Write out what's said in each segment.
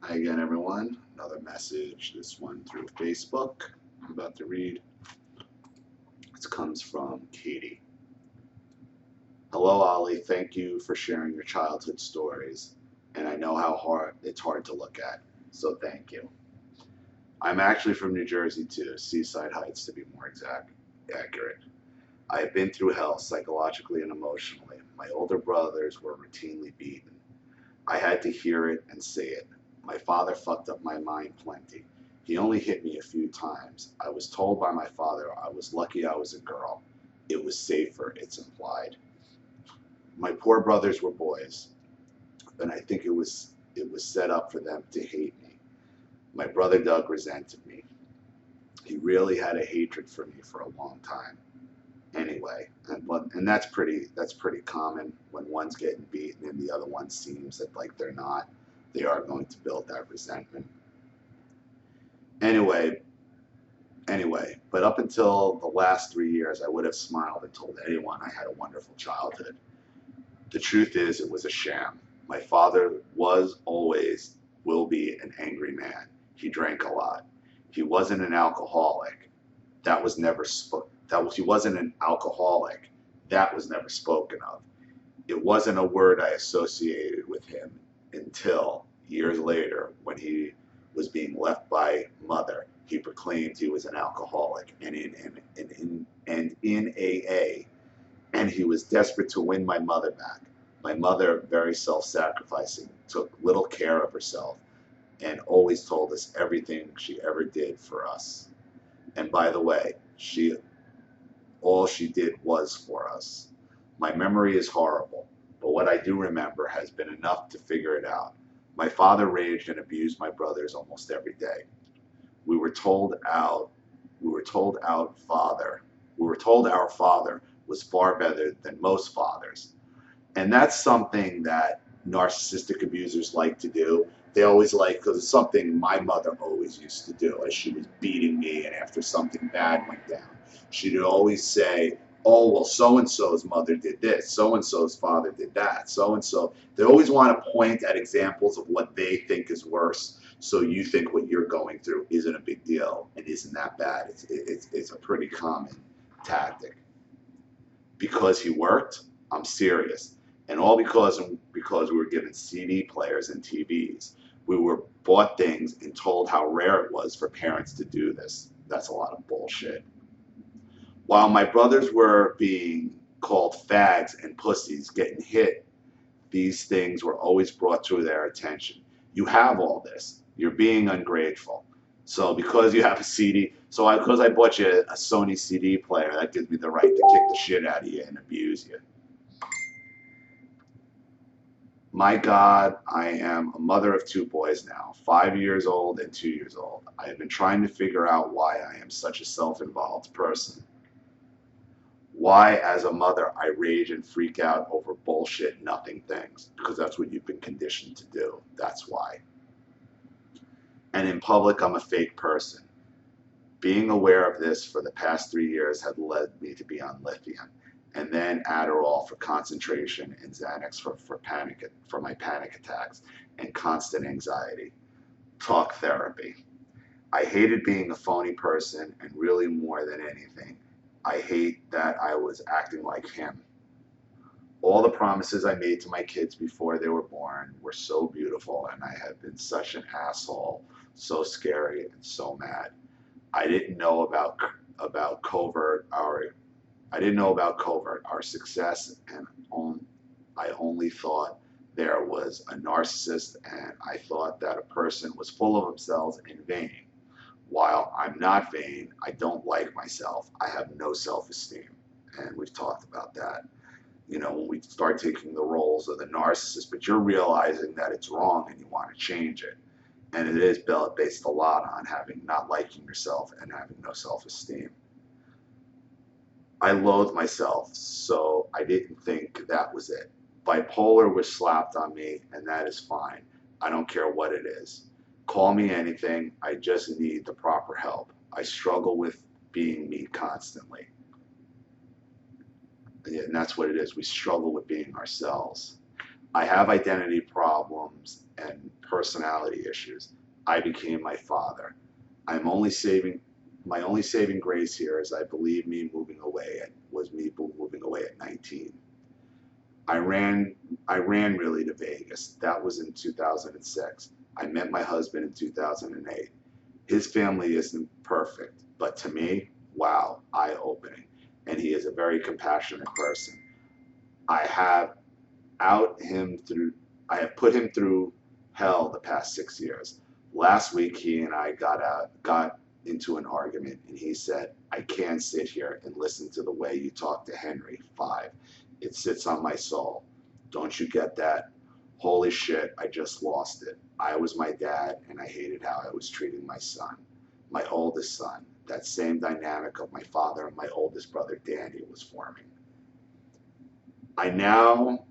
Hi again, everyone. Another message, this one through Facebook. I'm about to read. It comes from Katie. Hello, Ollie. Thank you for sharing your childhood stories. And I know how hard it's hard to look at. So thank you. I'm actually from New Jersey too, Seaside Heights to be more accurate. I have been through hell psychologically and emotionally. My older brothers were routinely beaten. I had to hear it and say it. My father fucked up my mind plenty. He only hit me a few times. I was told by my father I was lucky I was a girl. It was safer, it's implied. My poor brothers were boys, and I think it was set up for them to hate me. My brother Doug resented me. He really had a hatred for me for a long time. Anyway, and that's pretty common when one's getting beaten and the other one seems that like they're not. They are going to build that resentment. Anyway, but up until the last 3 years, I would have smiled and told anyone I had a wonderful childhood. The truth is, it was a sham. My father was always, will be, an angry man. He drank a lot. He wasn't an alcoholic. That was never spoken. He wasn't an alcoholic. That was never spoken of. It wasn't a word I associated with him until years later when he was being left by mother. He proclaimed he was an alcoholic and in AA, and he was desperate to win my mother back. My mother, very self-sacrificing, took little care of herself and always told us everything she ever did for us. And by the way, all she did was for us. My memory is horrible, but what I do remember has been enough to figure it out. My father raged and abused my brothers almost every day. We were told out we were told out father we were told our father was far better than most fathers. And that's something that narcissistic abusers like to do. They always like, because it's something my mother always used to do as she was beating me and after something bad went down. She'd always say, oh, well, so and so's mother did this, so and so's father did that, so and so. They always want to point at examples of what they think is worse. So you think what you're going through isn't a big deal and isn't that bad. It's a pretty common tactic. Because he worked, I'm serious. And all because we were given CD players and TVs. We were bought things and told how rare it was for parents to do this. That's a lot of bullshit. While my brothers were being called fags and pussies, getting hit, these things were always brought to their attention. You have all this. You're being ungrateful. So because you have a CD, because I bought you a Sony CD player, that gives me the right to kick the shit out of you and abuse you. My God, I am a mother of two boys now, 5 years old and 2 years old. I have been trying to figure out why I am such a self-involved person. Why, as a mother, I rage and freak out over bullshit, nothing things, because that's what you've been conditioned to do. That's why. And in public, I'm a fake person. Being aware of this for the past 3 years had led me to be on lithium, and then Adderall for concentration and Xanax for my panic attacks and constant anxiety. Talk therapy. I hated being a phony person, and really more than anything, I hate that I was acting like him. All the promises I made to my kids before they were born were so beautiful, and I have been such an asshole, so scary and so mad. I didn't know about covert our I didn't know about covert our success, and I only thought there was a narcissist, and I thought that a person was full of themselves and vain. While I'm not vain, I don't like myself. I have no self-esteem, and we've talked about that. When we start taking the roles of the narcissist, but you're realizing that it's wrong and you want to change it. And it is based a lot on having not liking yourself and having no self-esteem. I loathe myself, so I didn't think that was it. Bipolar was slapped on me, and that is fine. I don't care what it is. Call me anything, I just need the proper help. I struggle with being me constantly. And that's what it is. We struggle with being ourselves. I have identity problems and personality issues. I became my father. I'm only saving My only saving grace here is I believe me moving away at 19. I ran I ran really to Vegas. That was in 2006. I met my husband in 2008. His family isn't perfect, but to me, wow, eye-opening. And he is a very compassionate person. I have out him through I have put him through hell the past 6 years. Last week he and I got into an argument and he said, I can't sit here and listen to the way you talk to Henry. 5. It sits on my soul. Don't you get that? Holy shit, I just lost it. I was my dad and I hated how I was treating my son, my oldest son. That same dynamic of my father and my oldest brother Danny was forming. I now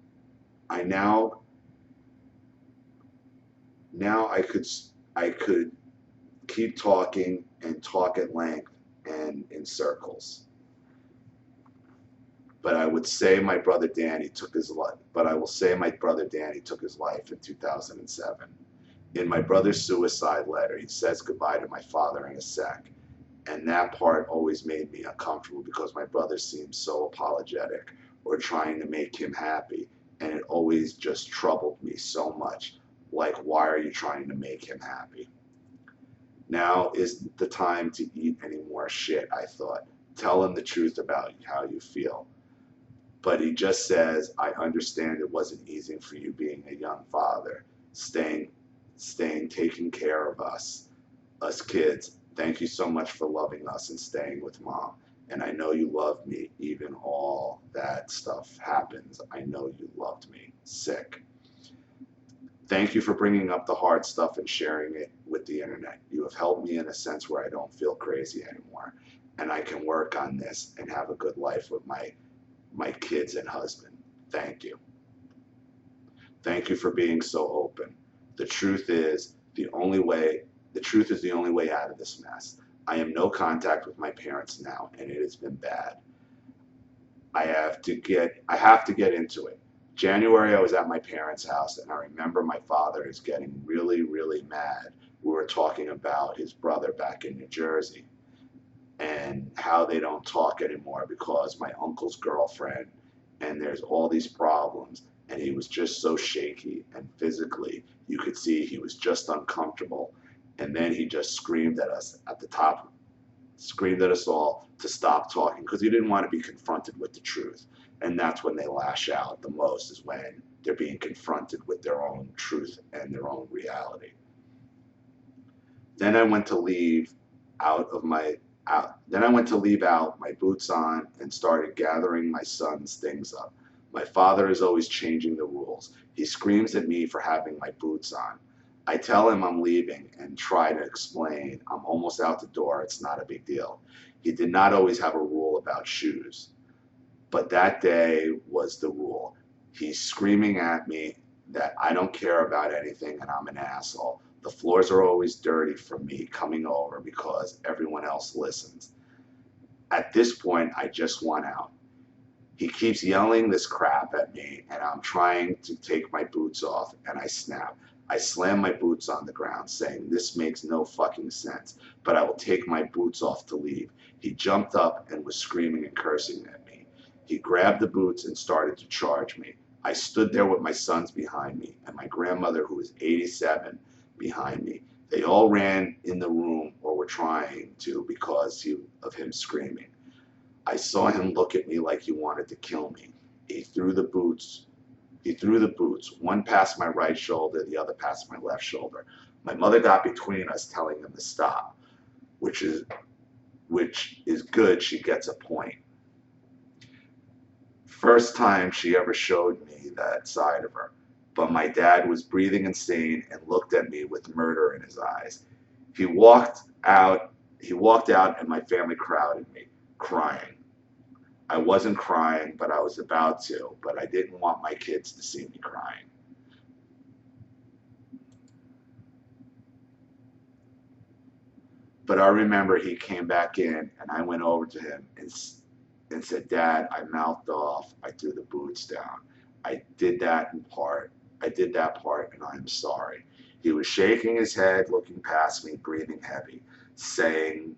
I could keep talking and talk at length and in circles. But I would say my brother Danny took his life. But I will say my brother Danny took his life in 2007. In my brother's suicide letter, he says goodbye to my father in a sec. And that part always made me uncomfortable because my brother seemed so apologetic or trying to make him happy. And it always just troubled me so much. Like, why are you trying to make him happy? Now isn't the time to eat any more shit, I thought. Tell him the truth about how you feel. But he just says, I understand it wasn't easy for you being a young father, staying, taking care of us kids. Thank you so much for loving us and staying with mom. And I know you love me, even all that stuff happens. I know you loved me. Sick. Thank you for bringing up the hard stuff and sharing it with the internet. You have helped me in a sense where I don't feel crazy anymore. And I can work on this and have a good life with my kids and husband. Thank you. Thank you for being so open. The truth is the only way out of this mess. I am no contact with my parents now, and it has been bad. I have to get into it. January, I was at my parents' house, and I remember my father is getting really, really mad. We were talking about his brother back in New Jersey and how they don't talk anymore because my uncle's girlfriend, and there's all these problems. And he was just so shaky, and physically, you could see he was just uncomfortable. And then he just screamed at us screamed at us all to stop talking because he didn't want to be confronted with the truth. And that's when they lash out the most, is when they're being confronted with their own truth and their own reality. Then I went to leave out my boots on and started gathering my son's things up. My father is always changing the rules. He screams at me for having my boots on. I tell him I'm leaving and try to explain I'm almost out the door, it's not a big deal. He did not always have a rule about shoes, but that day was the rule. He's screaming at me that I don't care about anything and I'm an asshole. The floors are always dirty from me coming over because everyone else listens. At this point, I just want out. He keeps yelling this crap at me and I'm trying to take my boots off and I snap. I slam my boots on the ground saying this makes no fucking sense, but I will take my boots off to leave. He jumped up and was screaming and cursing at me. He grabbed the boots and started to charge me. I stood there with my sons behind me and my grandmother, who was 87, behind me. They all ran in the room or were trying to because of him screaming. I saw him look at me like he wanted to kill me. He threw the boots, one past my right shoulder, the other past my left shoulder. My mother got between us telling him to stop, which is good, she gets a point. First time she ever showed me that side of her. But my dad was breathing insane and looked at me with murder in his eyes. He walked out and my family crowded me, crying. I wasn't crying, but I was about to, but I didn't want my kids to see me crying. But I remember he came back in and I went over to him and said, Dad, I mouthed off, I threw the boots down. I did that part and I'm sorry. He was shaking his head, looking past me, breathing heavy, saying,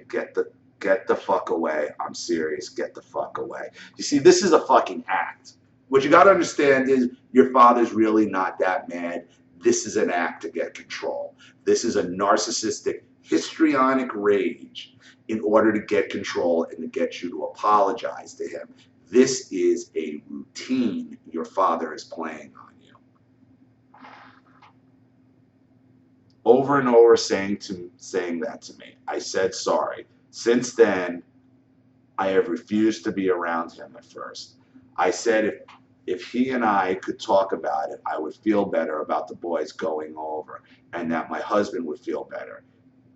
get the fuck away. I'm serious. Get the fuck away. You see, this is a fucking act. What you got to understand is your father's really not that mad. This is an act to get control. This is a narcissistic, histrionic rage in order to get control and to get you to apologize to him. This is a routine your father is playing on you. Over and over saying that to me. I said sorry. Since then, I have refused to be around him at first. I said if he and I could talk about it, I would feel better about the boys going over and that my husband would feel better.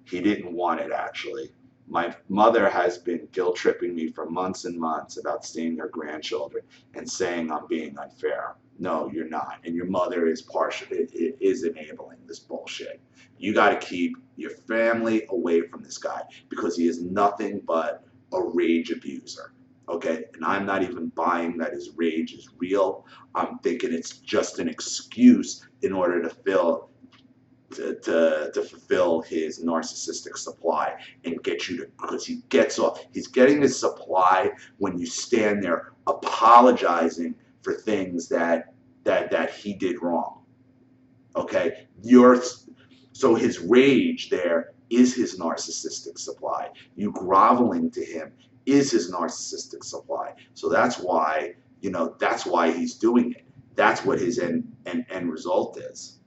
He didn't want it, actually. My mother has been guilt-tripping me for months and months about seeing her grandchildren and saying I'm being unfair. No, you're not. And your mother is is enabling this bullshit. You got to keep your family away from this guy because he is nothing but a rage abuser. Okay, and I'm not even buying that his rage is real. I'm thinking it's just an excuse in order to fulfill his narcissistic supply and get you to, because he gets off. He's getting his supply when you stand there apologizing for things that he did wrong. Okay, so his rage there is his narcissistic supply. You groveling to him is his narcissistic supply. So that's why, that's why he's doing it. That's what his end result is.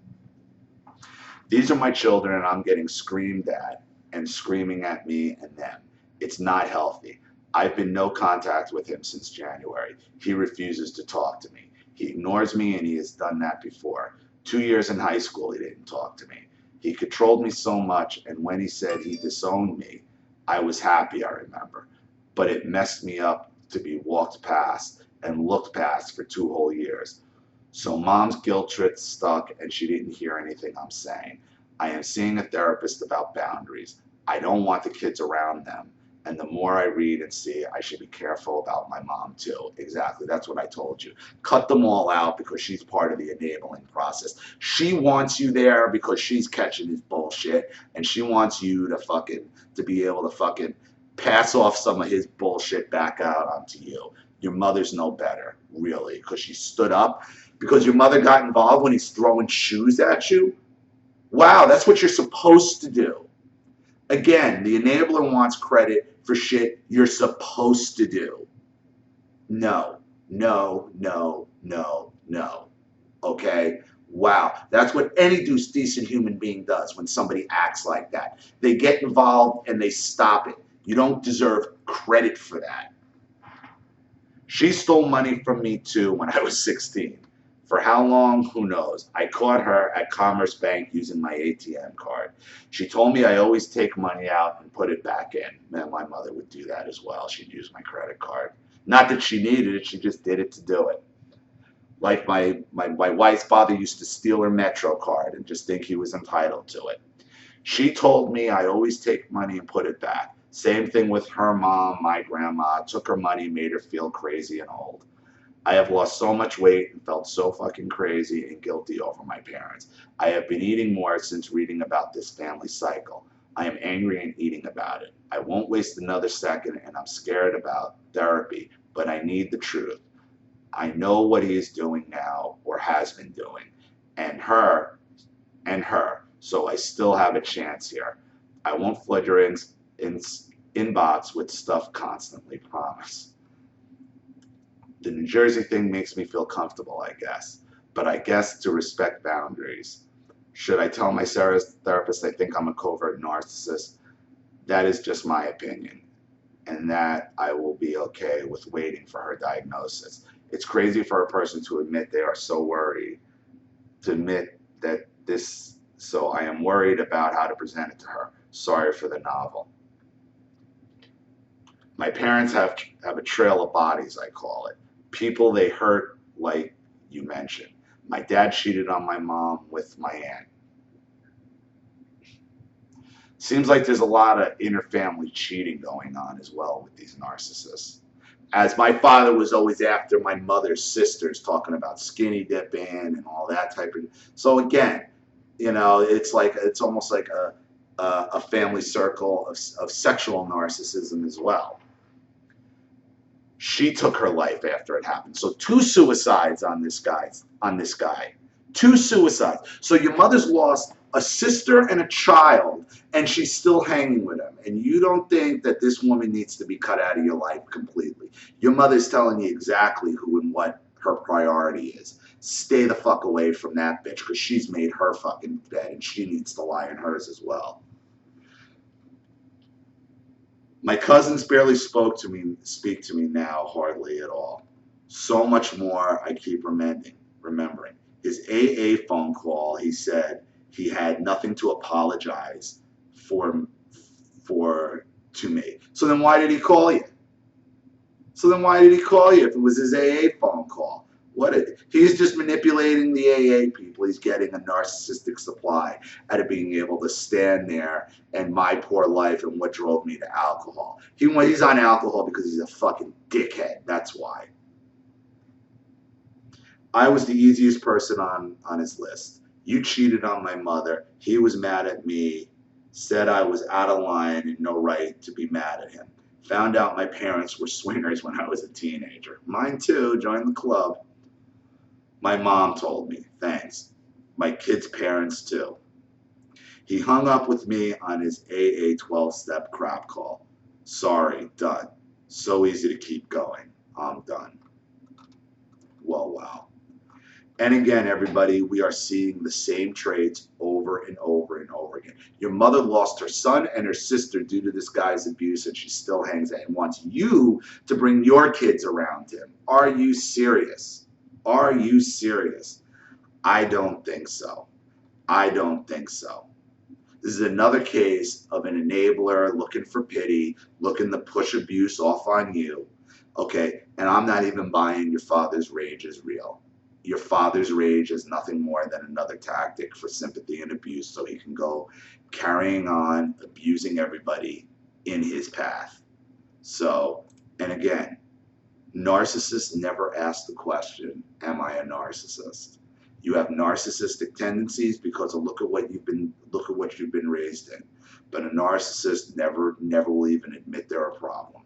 These are my children, and I'm getting screamed at and screaming at me and them. It's not healthy. I've been no contact with him since January. He refuses to talk to me. He ignores me, and he has done that before. 2 years in high school, he didn't talk to me. He controlled me so much, and when he said he disowned me, I was happy, I remember. But it messed me up to be walked past and looked past for 2 whole years. So mom's guilt trip stuck, and she didn't hear anything I'm saying. I am seeing a therapist about boundaries. I don't want the kids around them. And the more I read and see, I should be careful about my mom too. Exactly, that's what I told you. Cut them all out because she's part of the enabling process. She wants you there because she's catching his bullshit, and she wants you to be able to pass off some of his bullshit back out onto you. Your mother's no better, really, because she stood up. Because your mother got involved when he's throwing shoes at you? Wow, that's what you're supposed to do. Again, the enabler wants credit for shit you're supposed to do. No, no, no, no, no. Okay? Wow, that's what any decent human being does when somebody acts like that. They get involved and they stop it. You don't deserve credit for that. She stole money from me too when I was 16. For how long? Who knows? I caught her at Commerce Bank using my ATM card. She told me I always take money out and put it back in. Man, my mother would do that as well. She'd use my credit card. Not that she needed it, she just did it to do it. Like my wife's father used to steal her Metro card and just think he was entitled to it. She told me I always take money and put it back. Same thing with her mom, my grandma. Took her money, made her feel crazy and old. I have lost so much weight and felt so fucking crazy and guilty over my parents. I have been eating more since reading about this family cycle. I am angry and eating about it. I won't waste another second, and I'm scared about therapy, but I need the truth. I know what he is doing now or has been doing, and her, so I still have a chance here. I won't flood your inbox with stuff constantly, promise. The New Jersey thing makes me feel comfortable, I guess. But I guess to respect boundaries. Should I tell my therapist I think I'm a covert narcissist? That is just my opinion. And that I will be okay with waiting for her diagnosis. It's crazy for a person to admit they are so worried. To admit that so I am worried about how to present it to her. Sorry for the novel. My parents have a trail of bodies, I call it. People they hurt, like you mentioned. My dad cheated on my mom with my aunt. Seems like there's a lot of inter-family cheating going on as well with these narcissists. As my father was always after my mother's sisters, talking about skinny dipping and all that type of. So again, You know, it's almost like a family circle of sexual narcissism as well. She took her life after it happened. So 2 suicides on this guy. 2 suicides. So your mother's lost a sister and a child, and she's still hanging with him. And you don't think that this woman needs to be cut out of your life completely. Your mother's telling you exactly who and what her priority is. Stay the fuck away from that bitch, because she's made her fucking bed and she needs to lie in hers as well. My cousins barely speak to me now, hardly at all. So much more I keep remembering. His AA phone call, he said he had nothing to apologize for, to me. So then why did he call you? If it was his AA phone call? He's just manipulating the AA people. He's getting a narcissistic supply out of being able to stand there and my poor life and what drove me to alcohol. He's on alcohol because he's a fucking dickhead. That's why. I was the easiest person on his list. You cheated on my mother. He was mad at me, said I was out of line and no right to be mad at him. Found out my parents were swingers when I was a teenager. Mine too, joined the club. My mom told me, thanks. My kids' parents too. He hung up with me on his AA 12-step crap call. Sorry, done. So easy to keep going. I'm done. Well, wow. And again, everybody, we are seeing the same traits over and over and over again. Your mother lost her son and her sister due to this guy's abuse, and she still hangs out and wants you to bring your kids around him. Are you serious? Are you serious? I don't think so. I don't think so. This is another case of an enabler looking for pity, looking to push abuse off on you. Okay, and I'm not even buying your father's rage is real. Your father's rage is nothing more than another tactic for sympathy and abuse so he can go carrying on, abusing everybody in his path. So, and again, narcissists never ask the question, am I a narcissist? You have narcissistic tendencies because of look at what you've been raised in. But a narcissist never will even admit they're a problem.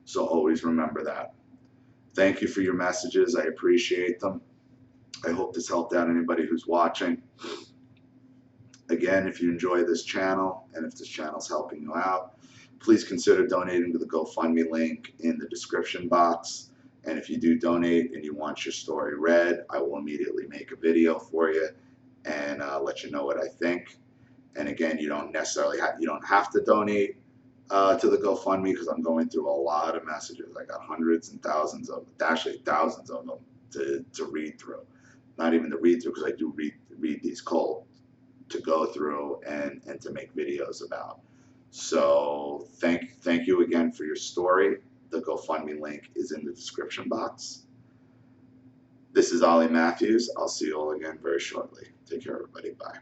So always remember that. Thank you for your messages. I appreciate them. I hope this helped out anybody who's watching. Again, if you enjoy this channel and if this channel's helping you out, please consider donating to the GoFundMe link in the description box. And if you do donate and you want your story read, I will immediately make a video for you and let you know what I think. And again, you don't have to donate to the GoFundMe because I'm going through a lot of messages. I got hundreds and thousands of, actually thousands of them to read through. Not even to read through because I do read these cold, to go through and to make videos about. So thank you again for your story. The GoFundMe link is in the description box. This is Ollie Matthews. I'll see you all again very shortly. Take care, everybody. Bye.